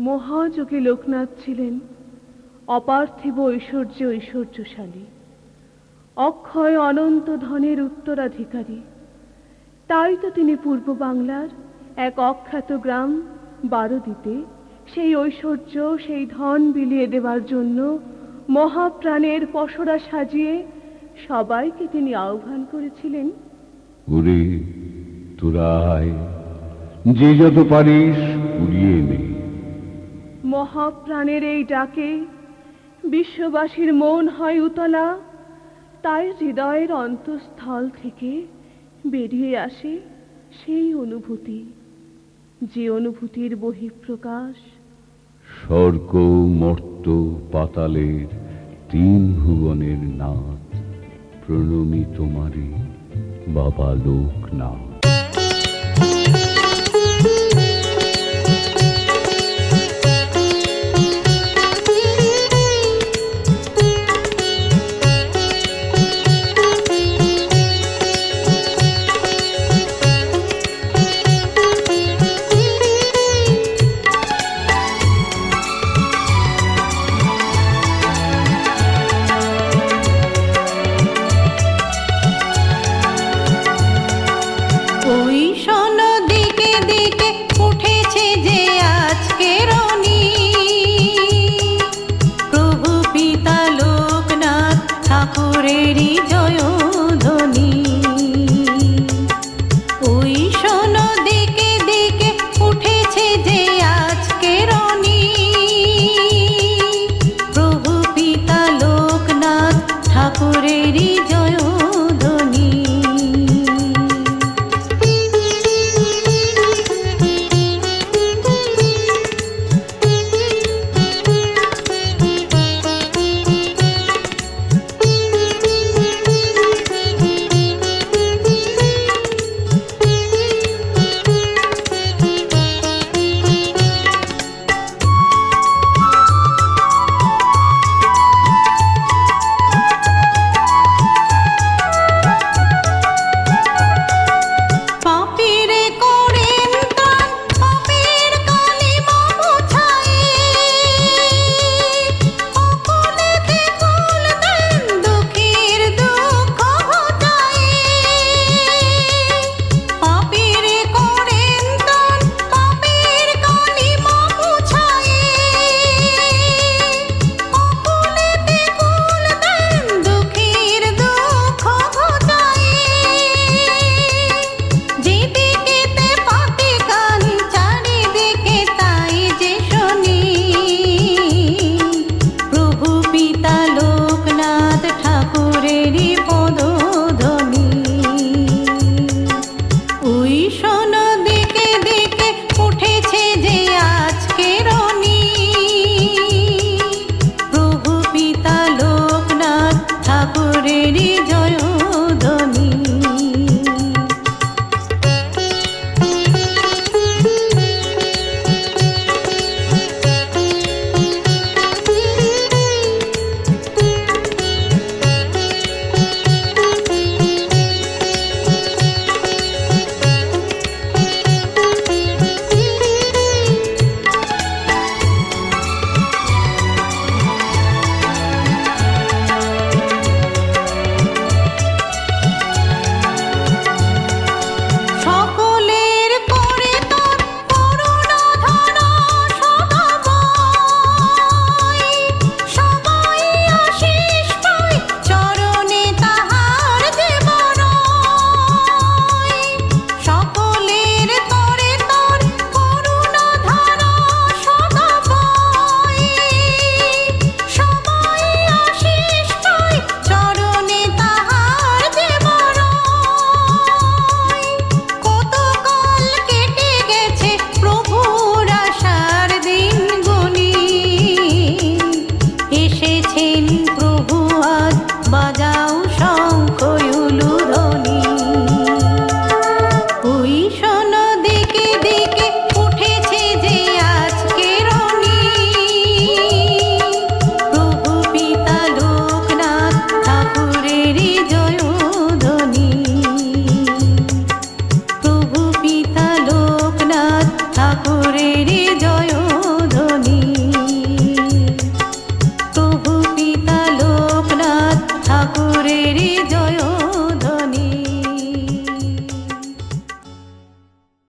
মহাযোগী লোকনাথ ছিলেন অপার্থিব ঐশ্বর্যশালী, অক্ষয় অনন্ত ধনের উত্তরাধিকারী। তাই তো তিনি পূর্ব বাংলার এক অখ্যাত গ্রাম বারোদিতে সেই ঐশ্বর্য, সেই ধন বিলিয়ে দেওয়ার জন্য মহাপ্রাণের পসরা সাজিয়ে সবাইকে তিনি আহ্বান করেছিলেন। ওরে তোরা আয়, যে যত পারিস কুড়িয়ে নে। মহাপ্রাণের এই ডাকে বিশ্ববাসীর মন হয় উতলা। তাই হৃদয়ের অন্তঃস্থল থেকে বেরিয়ে আসে সেই অনুভূতি, যে অনুভূতির বহিঃপ্রকাশ স্বর্গ মর্ত্য পাতালের তিন ভুবনের নাথ, প্রণমী তোমারে বাবা লোকনাথ।